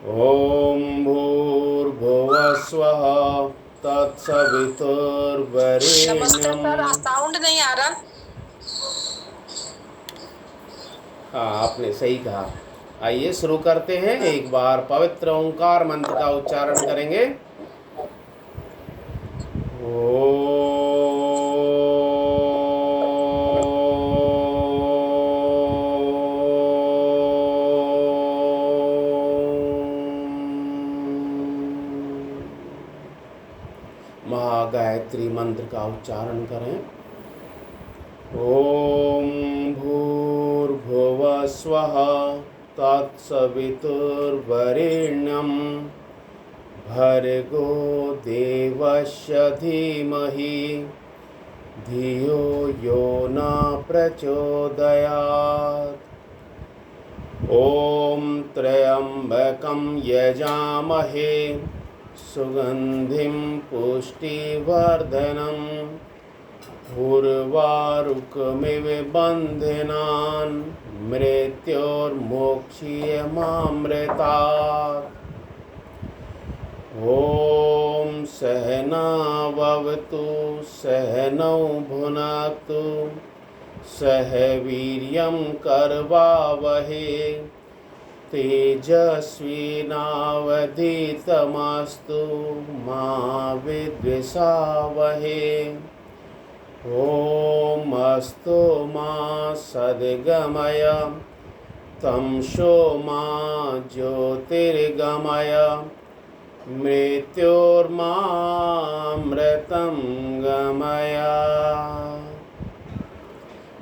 ॐ भूर्भुवः स्वः नमस्ते सर, तत्सवितुर्वरेण्यं। साउंड नहीं आ रहा। हाँ, आपने सही कहा। आइए शुरू करते हैं। एक बार पवित्र ओंकार मंत्र का उच्चारण करेंगे। महागायत्री मंत्र का उच्चारण करें। ॐ भूर्भुवः स्वः तत्सवितुर्वरेण्यं भर्गो देवस्य धीमहि धियो यो न प्रचोदयात्। ॐ त्र्यम्बकं यजामहे सुगन्धिं पुष्टिवर्धनम् उर्वारुकमिव बन्धनान् मृत्योर्मोक्षीयमामृतात्। ॐ सहनाववतु सहनौ भुनक्तु सह वीर्यं करवावहे तेजस्विनावधीतमस्तु मा विद्विषावहे। ॐ अस्तु मा सद्गमय तमसो मा ज्योतिर्गमय मृत्योर्मामृतं गमय।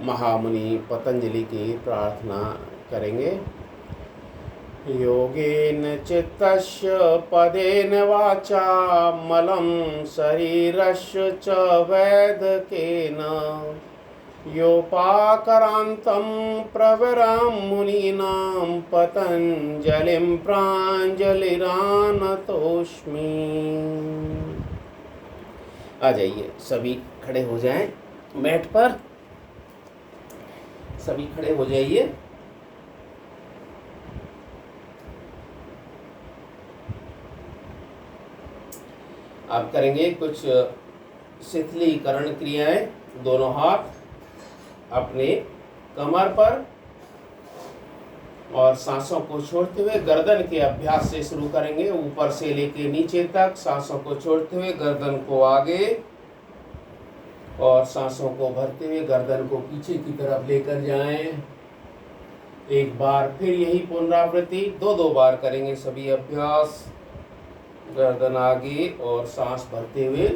महामुनि पतंजलि की प्रार्थना करेंगे। योगेन चित्तस्य पदेन वाचा मलं शरीरस्य च वैदकेन योपाकरान्तं प्रवरं मुनीनां पतञ्जलिं प्राञ्जलिरानतोऽस्मि। आ जाइए, सभी खड़े हो जाएं मैट पर। सभी खड़े हो जाइए। आप करेंगे कुछ शिथिलीकरण क्रियाएं। दोनों हाथ अपने कमर पर और सांसों को छोड़ते हुए गर्दन के अभ्यास से शुरू करेंगे। ऊपर से लेके नीचे तक सांसों को छोड़ते हुए गर्दन को आगे और सांसों को भरते हुए गर्दन को पीछे की तरफ लेकर जाएं। एक बार फिर यही पुनरावृत्ति दो बार करेंगे सभी अभ्यास। गर्दन आगे और सांस भरते हुए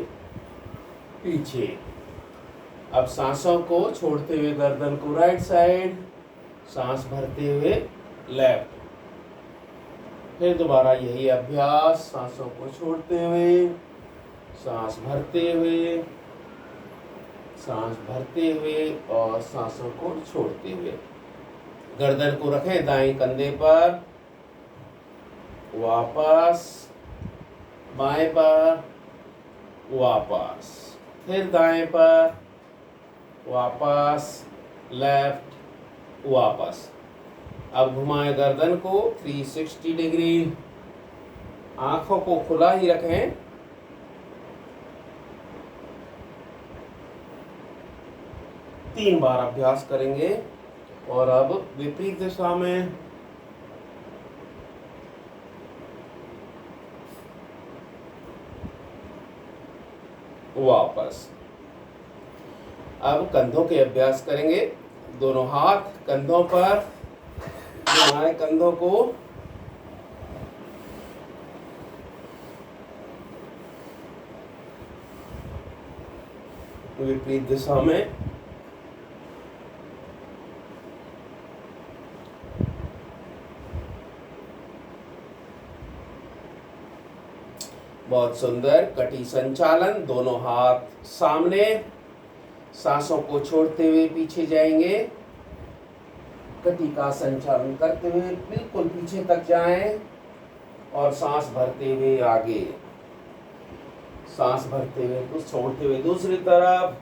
पीछे। अब सांसों को छोड़ते हुए गर्दन को राइट साइड, सांस भरते हुए लेफ्ट। फिर दोबारा यही अभ्यास, सांसों को छोड़ते हुए, सांस भरते हुए, सांस भरते हुए और सांसों को छोड़ते हुए। गर्दन को रखें दाएं कंधे पर, वापस बाएं पर, वापस, फिर दाएं पर, वापस, लेफ्ट, वापस। अब घुमाएं गर्दन को 360 डिग्री। आंखों को खुला ही रखें। तीन बार अभ्यास करेंगे और अब विपरीत दिशा में। वापस। अब कंधों के अभ्यास करेंगे। दोनों हाथ कंधों पर, हमारे कंधों को विपरीत दिशा में। बहुत सुंदर। कटी संचालन। दोनों हाथ सामने, सांसों को छोड़ते हुए पीछे जाएंगे। कटी का संचालन करते हुए बिल्कुल पीछे तक जाएं और सांस भरते हुए आगे, सांस भरते हुए कुछ छोड़ते हुए दूसरी तरफ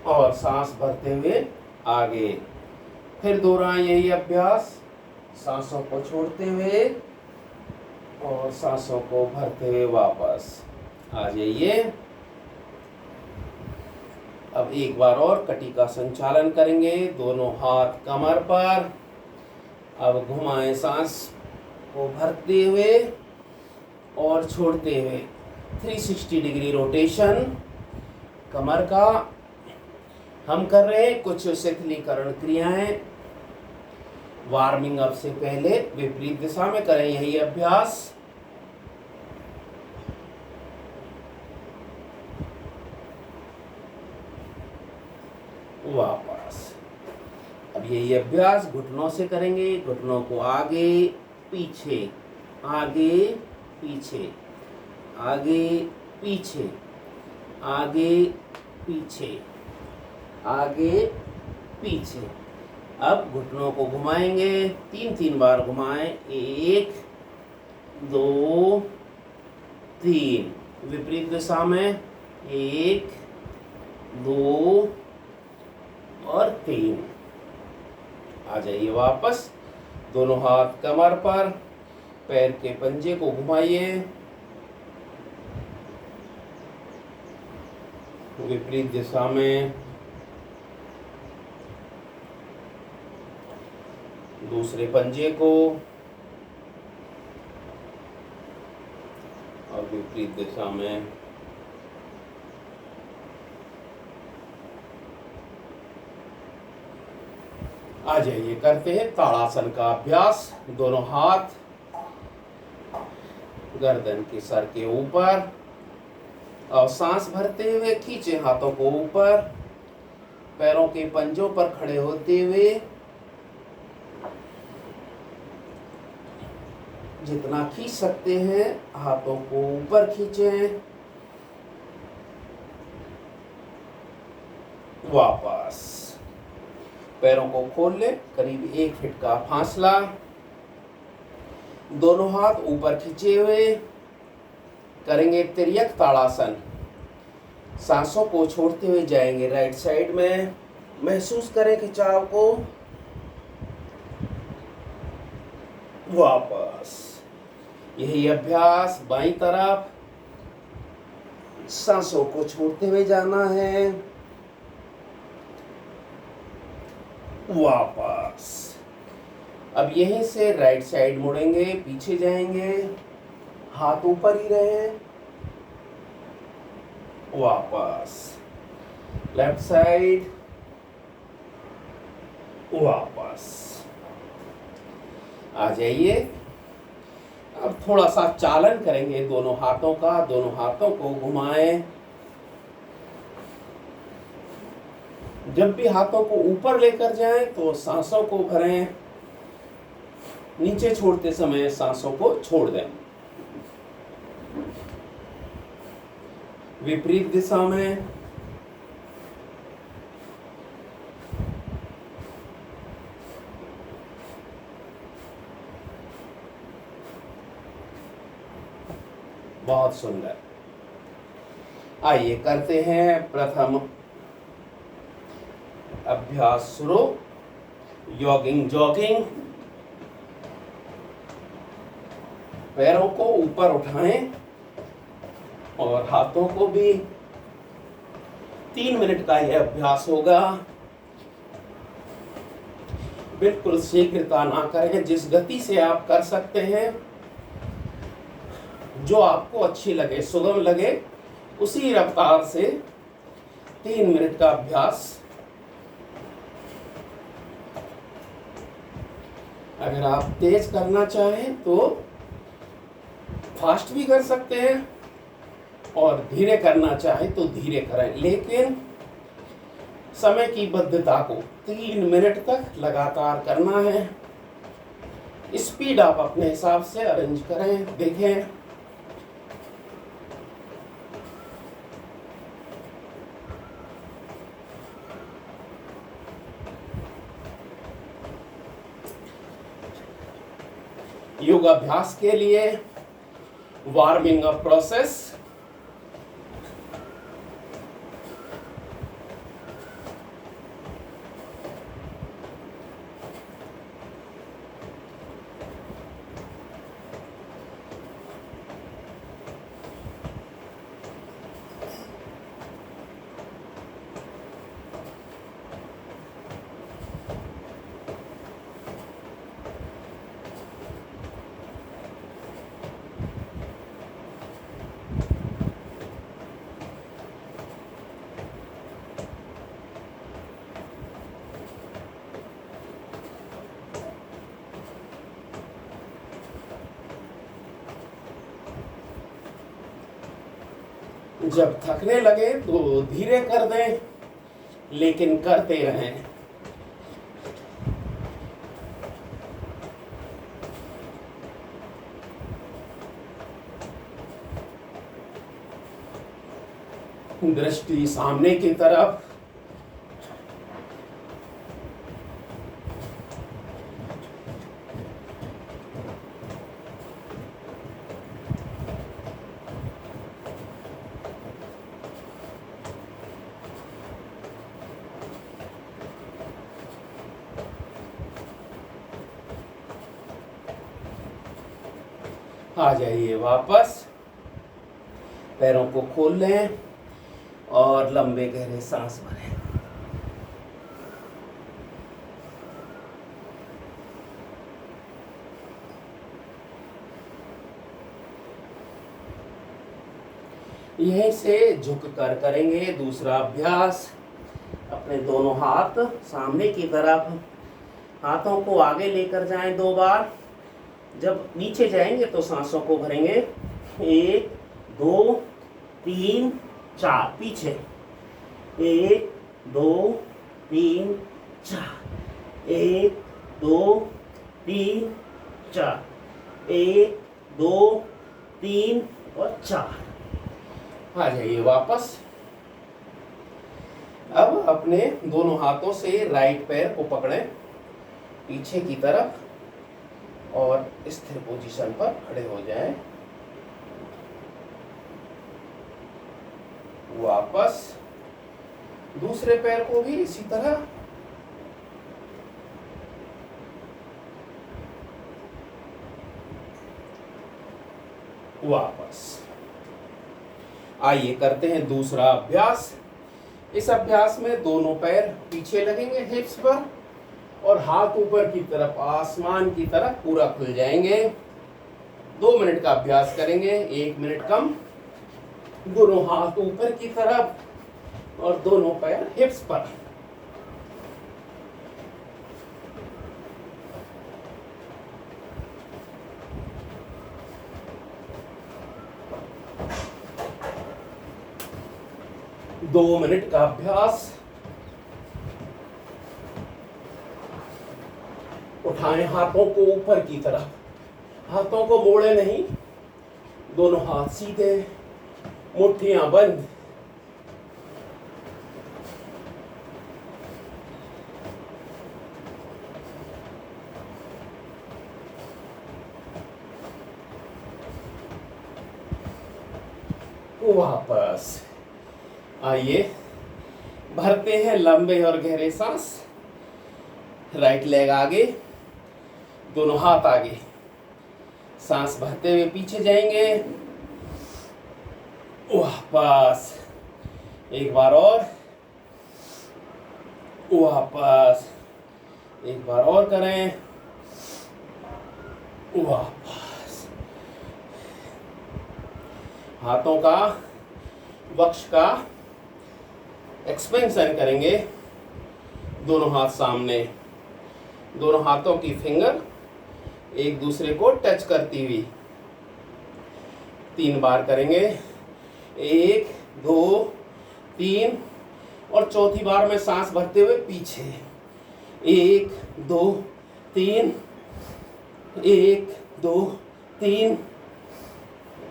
और सांस भरते हुए आगे। फिर दोहराएं यही अभ्यास, सांसों को छोड़ते हुए और सांसों को भरते हुए वापस आ जाइए। अब एक बार और कटी का संचालन करेंगे। दोनों हाथ कमर पर। अब घुमाएं सांस को भरते हुए और छोड़ते हुए 360 डिग्री रोटेशन कमर का। हम कर रहे हैं कुछ शिथिलीकरण क्रियाएं। वार्मिंग अप से पहले विपरीत दिशा में करें यही अभ्यास। वापस। अब यही अभ्यास घुटनों से करेंगे। घुटनों को आगे पीछे, आगे पीछे, आगे पीछे, आगे पीछे, आगे पीछे। अब घुटनों को घुमाएंगे। 3 बार घुमाएं। 1 2 3। विपरीत दिशा में 1 2 और 3। आ जाइए वापस। दोनों हाथ कमर पर। पैर के पंजे को घुमाइए। विपरीत दिशा में। दूसरे पंजे को और विपरीत दिशा में। आ जाइए करते हैं ताड़ासन का अभ्यास। दोनों हाथ गर्दन के सर के ऊपर और सांस भरते हुए खींचे हाथों को ऊपर। पैरों के पंजों पर खड़े होते हुए जितना खींच सकते हैं हाथों को ऊपर खींचें। वापस। पैरों को खोल ले। करीब 1 फीट का फासला। दोनों हाथ ऊपर खींचे हुए करेंगे तिर्यक ताड़ासन। सांसों को छोड़ते हुए जाएंगे राइट साइड में। महसूस करें खिंचाव को। वापस। यही अभ्यास बाईं तरफ। सांसों को छोड़ते हुए जाना है। वापस। अब यहीं से राइट साइड मुड़ेंगे, पीछे जाएंगे, हाथ ऊपर ही रहे। वापस। Left side. वापस। आ जाइए। अब थोड़ा सा चालन करेंगे दोनों हाथों का। दोनों हाथों को घुमाएं। जब भी हाथों को ऊपर लेकर जाएं तो सांसों को भरें। नीचे छोड़ते समय सांसों को छोड़ दें। विपरीत दिशा में। बहुत सुंदर। आइए करते हैं प्रथम अभ्यास शुरू। जॉगिंग। पैरों को ऊपर उठाएं और हाथों को भी। 3 मिनट का यह अभ्यास होगा। बिल्कुल शीघ्रता ना करें। जिस गति से आप कर सकते हैं, जो आपको अच्छी लगे, सुगम लगे, उसी रफ्तार से 3 मिनट का अभ्यास। अगर आप तेज करना चाहें तो फास्ट भी कर सकते हैं और धीरे करना चाहें तो धीरे करें, लेकिन समय की बद्धता को 3 मिनट तक लगातार करना है। स्पीड आप अपने हिसाब से अरेंज करें। देखें। योगाभ्यास के लिए वार्मिंग अप प्रोसेस। जब थकने लगे तो धीरे कर दें, लेकिन करते रहें। दृष्टि सामने की तरफ। आ जाइए वापस, पैरों को खोल लें और लंबे गहरे सांस भरें। यहीं से झुक कर करेंगे दूसरा अभ्यास। अपने दोनों हाथ सामने की तरफ, हाथों को आगे लेकर जाएं 2 बार। जब नीचे जाएंगे तो सांसों को भरेंगे। 1 2 3 4, पीछे 1 2 3 4, 1 2 3 4, 1 2 3 और 4। आ जाइए वापस। अब अपने दोनों हाथों से राइट पैर को पकड़ें पीछे की तरफ और स्थिर पोजीशन पर खड़े हो जाएं। वापस दूसरे पैर को भी इसी तरह। वापस। आइए करते हैं दूसरा अभ्यास। इस अभ्यास में दोनों पैर पीछे लगेंगे हिप्स पर और हाथ ऊपर की तरफ, आसमान की तरफ पूरा खुल जाएंगे। 2 मिनट का अभ्यास करेंगे, 1 मिनट कम। दोनों हाथ ऊपर की तरफ और दोनों पैर हिप्स पर। दो मिनट का अभ्यास। उठाएं हाथों को ऊपर की तरफ, हाथों को मोड़े नहीं, दोनों हाथ सीधे, मुट्ठियां बंद। वापस आइए, भरते हैं लंबे और गहरे सांस। राइट लेग आगे, दोनों हाथ आगे, सांस भरते हुए पीछे जाएंगे। वापस एक बार और, वापस एक बार और करें। वापस हाथों का, वक्ष का एक्सपेंशन करेंगे। दोनों हाथ सामने, दोनों हाथों की फिंगर एक दूसरे को टच करती हुई। 3 बार करेंगे, 1 2 3 और चौथी बार में सांस भरते हुए पीछे। 1 2 3, 1 2 3,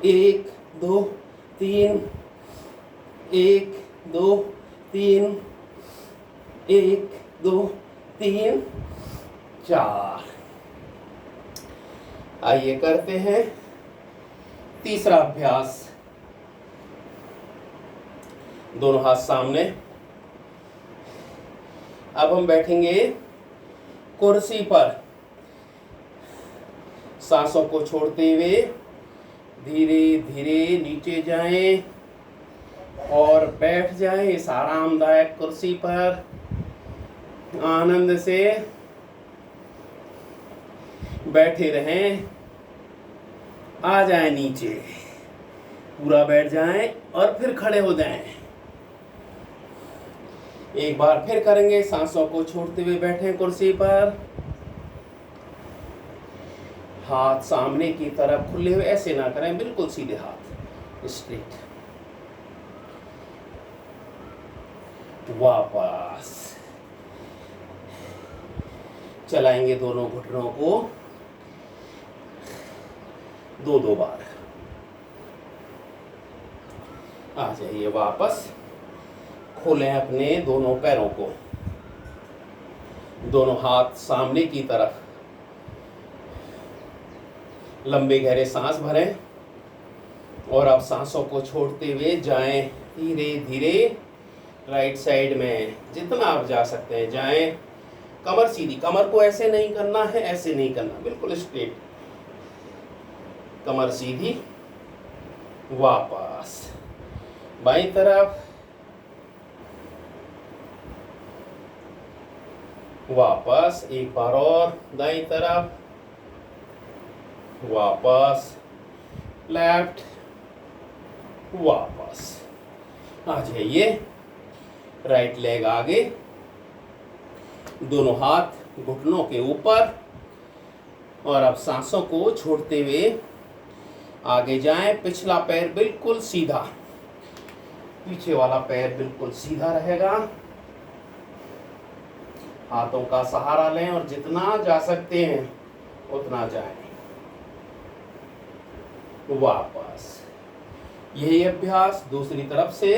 1 2 3, 1 2 3, 1 2 3 4। आइए करते हैं तीसरा अभ्यास। दोनों हाथ सामने। अब हम बैठेंगे कुर्सी पर। सांसों को छोड़ते हुए धीरे धीरे नीचे जाएं और बैठ जाएं इस आरामदायक कुर्सी पर। आनंद से बैठे रहें। आ जाएं नीचे, पूरा बैठ जाएं और फिर खड़े हो जाएं। एक बार फिर करेंगे, सांसों को छोड़ते हुए बैठें कुर्सी पर। हाथ सामने की तरफ खुले हुए, ऐसे ना करें, बिल्कुल सीधे हाथ स्ट्रेट। वापस चलाएंगे दोनों घुटनों को दो दो बार। आ जाइए वापस, खोलें अपने दोनों पैरों को, दोनों हाथ सामने की तरफ, लंबे गहरे सांस भरें और अब सांसों को छोड़ते हुए जाएं धीरे धीरे राइट साइड में, जितना आप जा सकते हैं जाएं। कमर सीधी, कमर को ऐसे नहीं करना है, ऐसे नहीं करना, बिल्कुल स्ट्रेट, कमर सीधी। वापस बाईं तरफ, वापस एक बार और दाईं तरफ, वापस लेफ्ट, वापस। आ जाइए, राइट लेग आगे, दोनों हाथ घुटनों के ऊपर और अब सांसों को छोड़ते हुए आगे जाएं। पिछला पैर बिल्कुल सीधा, पीछे वाला पैर बिल्कुल सीधा रहेगा। हाथों का सहारा लें और जितना जा सकते हैं उतना जाएं। वापस यही अभ्यास दूसरी तरफ से।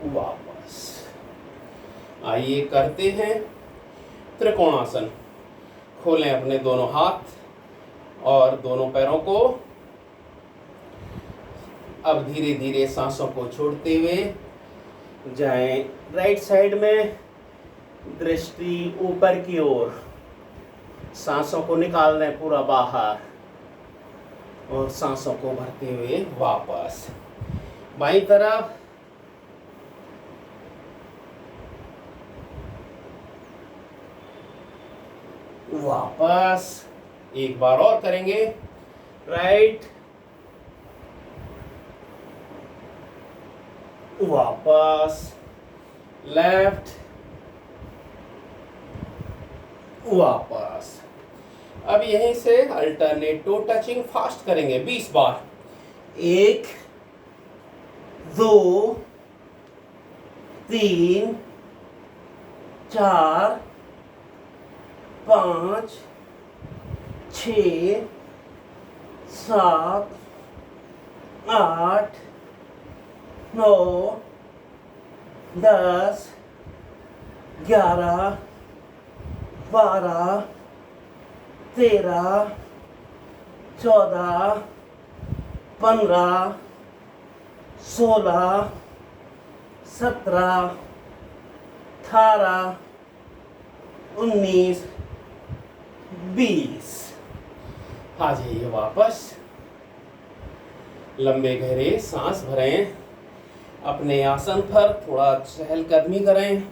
वापस आइए करते हैं त्रिकोणासन। खोलें अपने दोनों हाथ और दोनों पैरों को। अब धीरे धीरे सांसों को छोड़ते हुए जाएं राइट साइड में, दृष्टि ऊपर की ओर। सांसों को निकाल दें पूरा बाहर और सांसों को भरते हुए वापस बाईं तरफ। वापस एक बार और करेंगे, राइट, वापस लेफ्ट, वापस। अब यहीं से अल्टरनेट टू टचिंग फास्ट करेंगे 20 बार। 1 2 3 4 5 6 7 8 9 10 11 12 13 14 15 16 17 18 19 20। आ जाइए वापस, लंबे गहरे सांस भरें, अपने आसन पर थोड़ा चहलकदमी करें।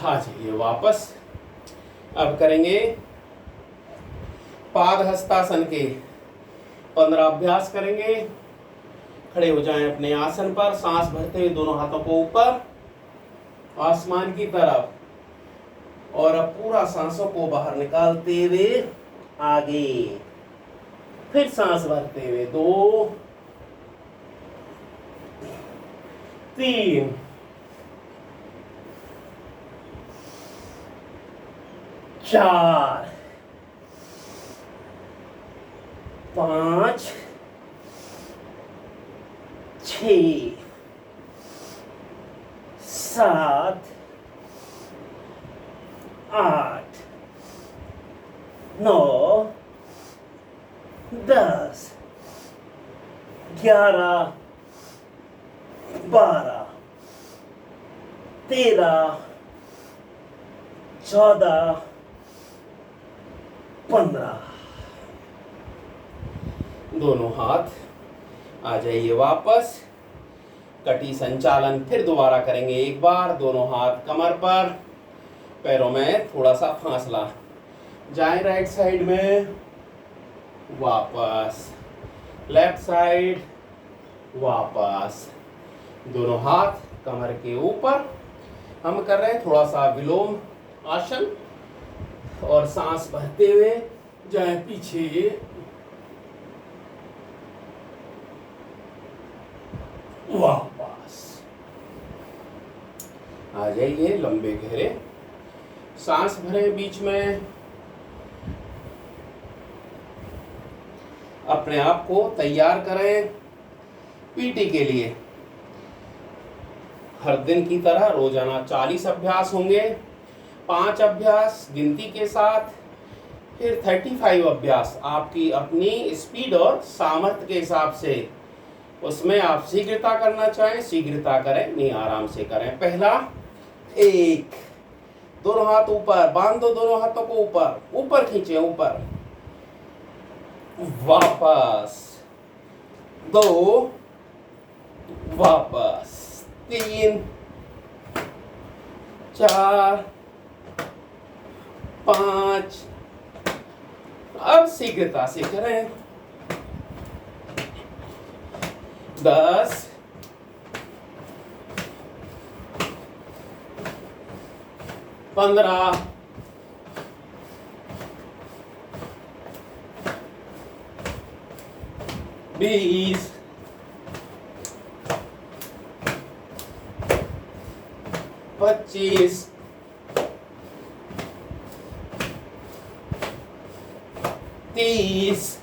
आ जाइए वापस। अब करेंगे पाद हस्तासन के 15 अभ्यास करेंगे। खड़े हो जाएं अपने आसन पर, सांस भरते हुए दोनों हाथों को ऊपर आसमान की तरफ, और अब पूरा सांसों को बाहर निकालते हुए आगे, फिर सांस भरते हुए 2 3 4 5 6 7 8 9 10 11 12 13 14 15। दोनों हाथ आ जाइए वापस। कटी संचालन फिर दोबारा करेंगे एक बार। दोनों हाथ कमर पर, पैरों में थोड़ा सा फासला, जाएं राइट साइड में, वापस लेफ्ट साइड, वापस। दोनों हाथ कमर के ऊपर। हम कर रहे हैं थोड़ा सा विलोम आसन और सांस भरते हुए जाए पीछे, वापस। आ जाइए लंबे गहरे सांस भरें बीच में। अपने आप को तैयार करें पीटी के लिए। हर दिन की तरह रोजाना 40 अभ्यास होंगे, 5 अभ्यास गिनती के साथ, फिर 35 अभ्यास आपकी अपनी स्पीड और सामर्थ्य के हिसाब से। उसमें आप शीघ्रता करना चाहें शीघ्रता करें, नहीं आराम से करें। पहला 1, दोनों हाथ ऊपर बांध दो, दोनों हाथों को ऊपर ऊपर खींचे, ऊपर, वापस। 2, वापस। 3, 4, 5। अब शीघ्रता से करें। 10, 15, 20, 25, 30,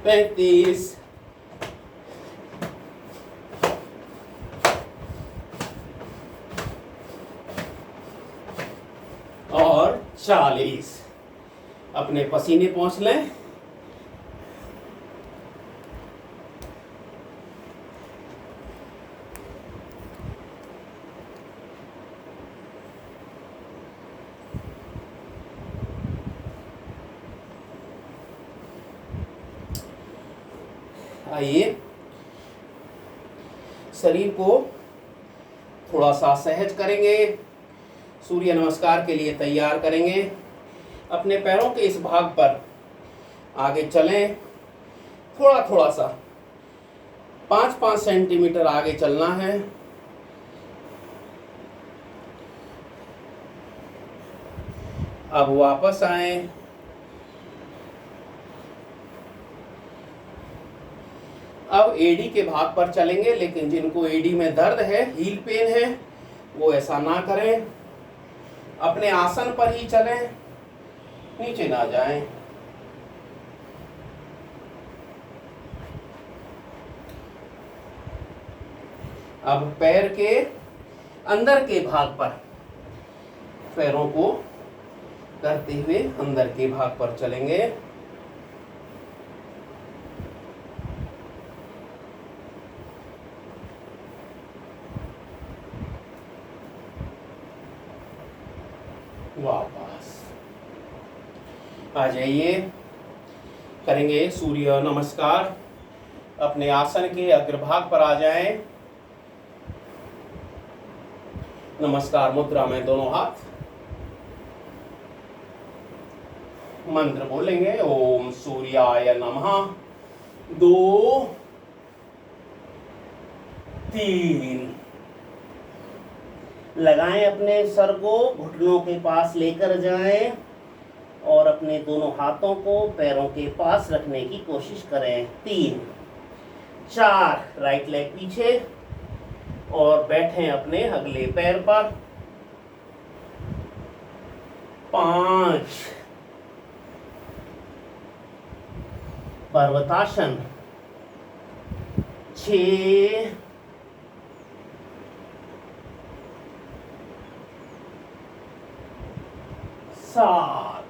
35, और 40। अपने पसीने पहुंच लें। आइए शरीर को थोड़ा सा सहज करेंगे, सूर्य नमस्कार के लिए तैयार करेंगे। अपने पैरों के इस भाग पर आगे चलें, थोड़ा थोड़ा सा 5-5 सेंटीमीटर आगे चलना है। अब वापस आए। अब एडी के भाग पर चलेंगे, लेकिन जिनको एडी में दर्द है, हील पेन है, वो ऐसा ना करें। अपने आसन पर ही चलें, नीचे ना जाएं। अब पैर के अंदर के भाग पर पैरों को करते हुए अंदर के भाग पर चलेंगे। वापस आ जाइए। करेंगे सूर्य नमस्कार। अपने आसन के अग्रभाग पर आ जाएं। नमस्कार मुद्रा में दोनों हाथ। मंत्र बोलेंगे, ओम सूर्याय नमः। 2, 3। लगाएं, अपने सर को घुटनों के पास लेकर जाएं और अपने दोनों हाथों को पैरों के पास रखने की कोशिश करें। 3, 4, राइट लेग पीछे और बैठें अपने अगले पैर पर। 5, पर्वतासन। 6, 7,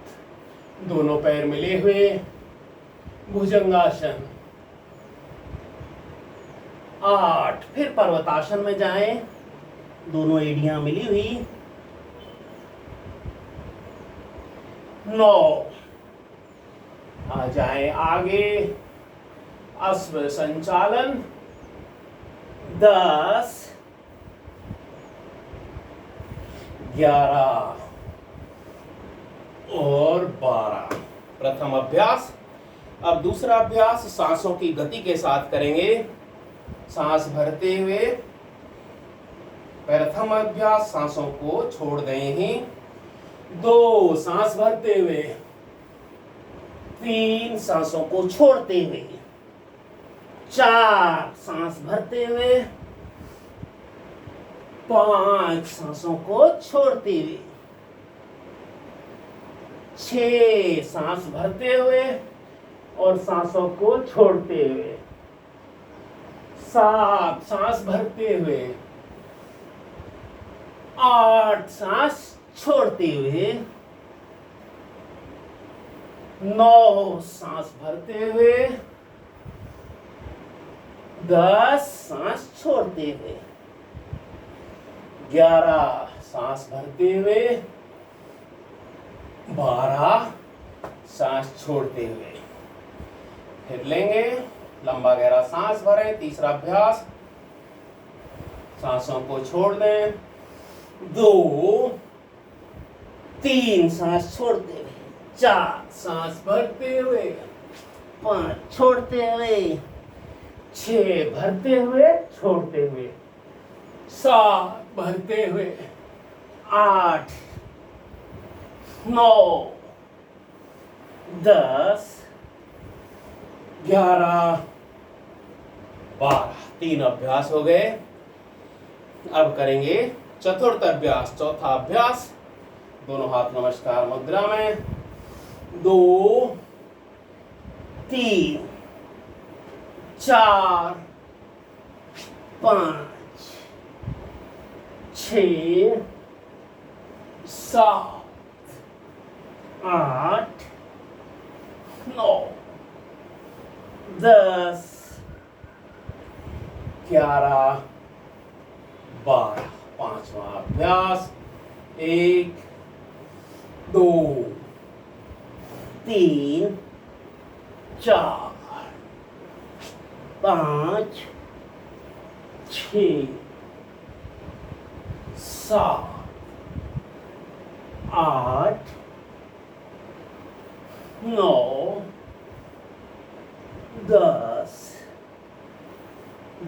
दोनों पैर मिले हुए भुजंगासन। 8, फिर पर्वतासन में जाएं, दोनों एड़ियां मिली हुई। 9, आ जाएं आगे, अश्व संचालन। 10, 11, और 12। प्रथम अभ्यास। अब दूसरा अभ्यास सांसों की गति के साथ करेंगे। सांस भरते हुए, प्रथम अभ्यास सांसों को छोड़ दें ही। 2 सांस भरते हुए, 3 सांसों को छोड़ते हुए, 4 सांस भरते हुए, 5 सांसों को छोड़ते हुए, 6 सांस भरते हुए और सांसों को छोड़ते हुए, 7 सांस भरते हुए, 8 सांस छोड़ते हुए, 9 सांस भरते हुए, 10 सांस छोड़ते हुए, 11 सांस भरते हुए, 12 सांस छोड़ते हुए। फिर लेंगे, लंबा गहरा सांस भरें। तीसरा अभ्यास, सांसों को छोड़ दें। 2 3 सांस छोड़ते हुए, 4 सांस भरते हुए, 5 छोड़ते हुए, 6 भरते हुए छोड़ते हुए, 7 भरते हुए, 8 9 10 11 12। 3 अभ्यास हो गए। अब करेंगे चतुर्थ अभ्यास, चौथा अभ्यास। दोनों हाथ नमस्कार मुद्रा में। 2 3 4 5 6 7 8 9 10 11 12। पांचवा अभ्यास। 1 2 3 4 5 6 7 8 9 10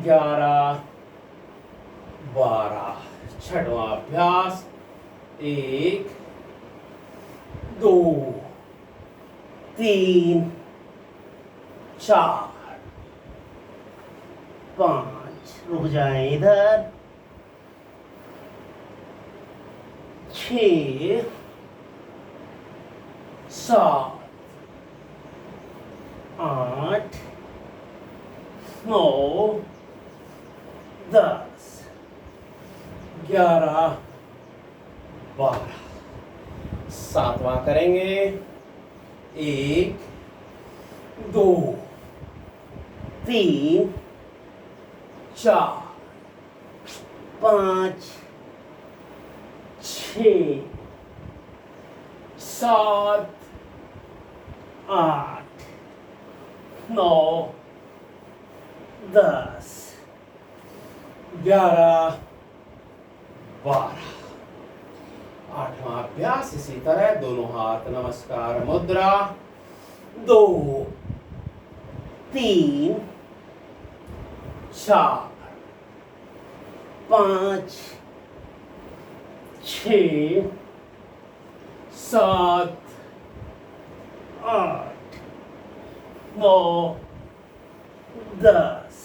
11 12। छठवां अभ्यास। 1 2 3 4 5। रुक जाएं इधर। 6 7 8 9 10 11 12। सातवां करेंगे। 1 2 3 4 5 6 7 8 9 10 11 12। आठवां अभ्यास इसी तरह, दोनों हाथ नमस्कार मुद्रा। 2 3 4 5 6 7 8 9 10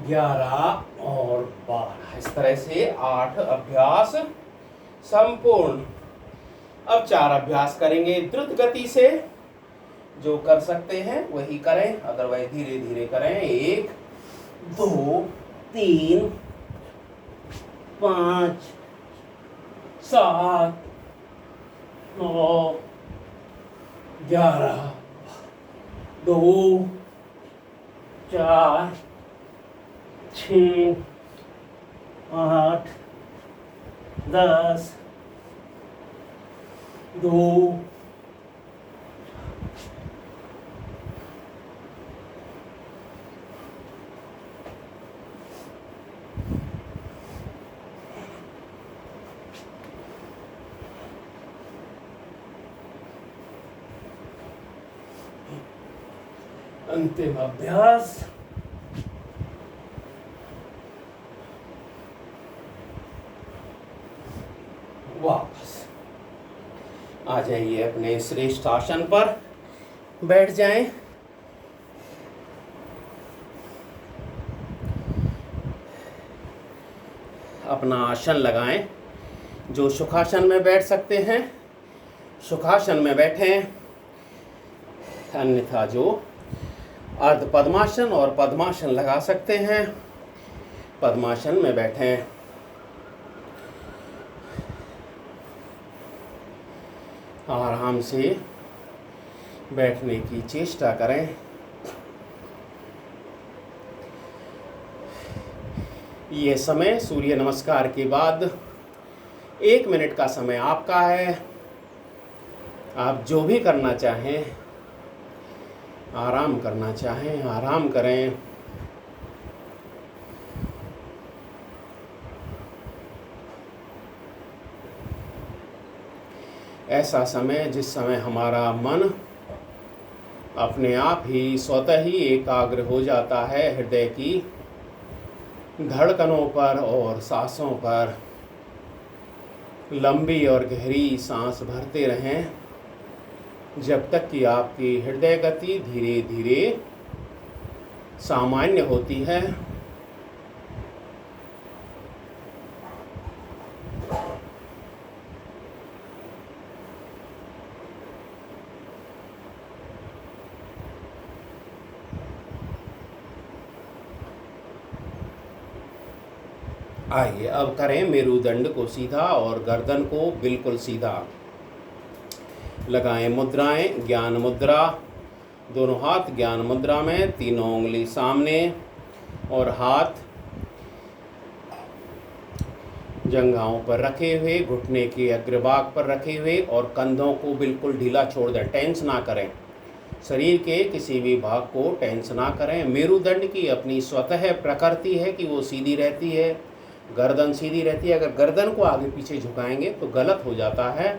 11 और 12। इस तरह से 8 अभ्यास संपूर्ण। अब 4 अभ्यास करेंगे द्रुत गति से। जो कर सकते हैं वही करें, अदरवाइज धीरे धीरे करें। 1 2 3 5 7 9 11 2 4 6 8 10 2 3 अंतिम अभ्यास। वापस आ जाइए, अपने श्रेष्ठ आसन पर बैठ जाएं। अपना आसन लगाएं। जो सुखासन में बैठ सकते हैं सुखासन में बैठें, अन्यथा जो अर्ध पद्मासन और पद्मासन लगा सकते हैं पद्मासन में बैठें। आराम से बैठने की चेष्टा करें। ये समय सूर्य नमस्कार के बाद 1 मिनट का समय आपका है। आप जो भी करना चाहें, आराम करना चाहें, आराम करें। ऐसा समय जिस समय हमारा मन अपने आप ही स्वतः ही एकाग्र हो जाता है हृदय की धड़कनों पर और सांसों पर। लंबी और गहरी सांस भरते रहें जब तक कि आपकी हृदय गति धीरे धीरे सामान्य होती है। आइए अब करें मेरुदंड को सीधा और गर्दन को बिल्कुल सीधा। लगाएं मुद्राएं। ज्ञान मुद्रा, दोनों हाथ ज्ञान मुद्रा में, तीनों उंगली सामने और हाथ जंघाओं पर रखे हुए, घुटने के अग्रभाग पर रखे हुए और कंधों को बिल्कुल ढीला छोड़ दें। टेंस ना करें, शरीर के किसी भी भाग को टेंस ना करें। मेरुदंड की अपनी स्वतः प्रकृति है कि वो सीधी रहती है, गर्दन सीधी रहती है। अगर गर्दन को आगे पीछे झुकाएंगे तो गलत हो जाता है।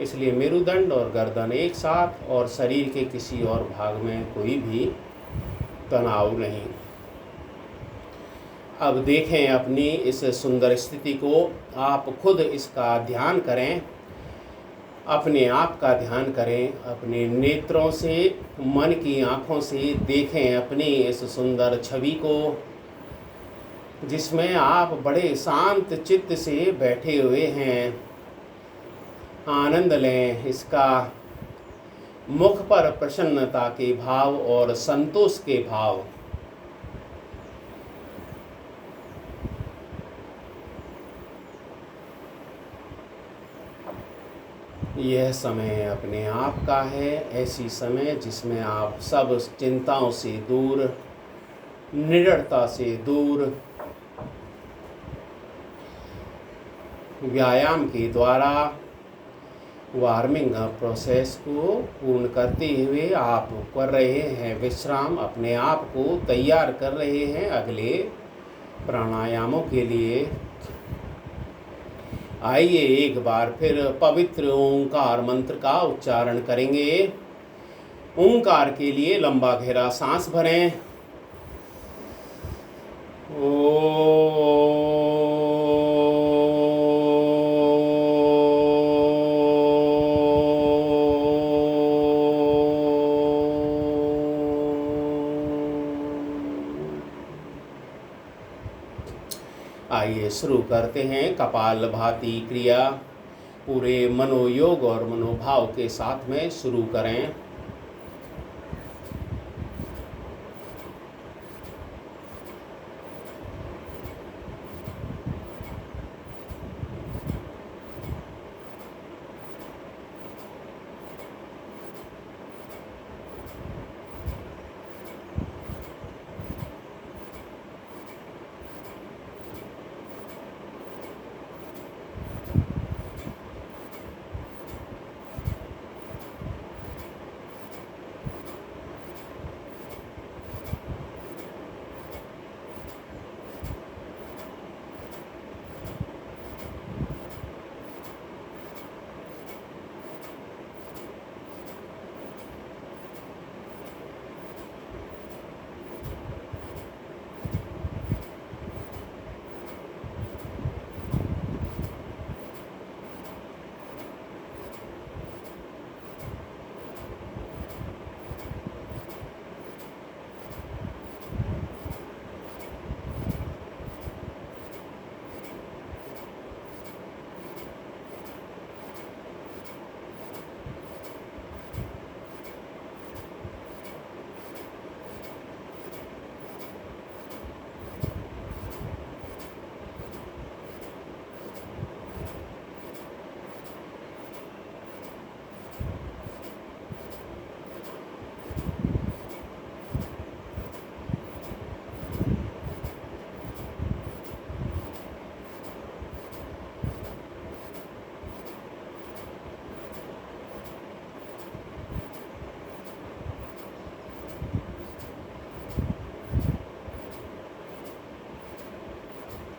इसलिए मेरुदंड और गर्दन एक साथ और शरीर के किसी और भाग में कोई भी तनाव नहीं। अब देखें अपनी इस सुंदर स्थिति को। आप खुद इसका ध्यान करें, अपने आप का ध्यान करें। अपने नेत्रों से, मन की आँखों से देखें अपनी इस सुंदर छवि को जिसमें आप बड़े शांत चित्त से बैठे हुए हैं। आनंद लें इसका। मुख पर प्रसन्नता के भाव और संतोष के भाव। यह समय अपने आप का है, ऐसी समय जिसमें आप सब चिंताओं से दूर, निडरता से दूर, व्यायाम के द्वारा वार्मिंग प्रोसेस को पूर्ण करते हुए आप कर रहे हैं विश्राम। अपने आप को तैयार कर रहे हैं अगले प्राणायामों के लिए। आइए एक बार फिर पवित्र ओंकार मंत्र का उच्चारण करेंगे। ओंकार के लिए लंबा गहरा सांस भरें। आइए शुरू करते हैं कपालभाति क्रिया। पूरे मनोयोग और मनोभाव के साथ में शुरू करें।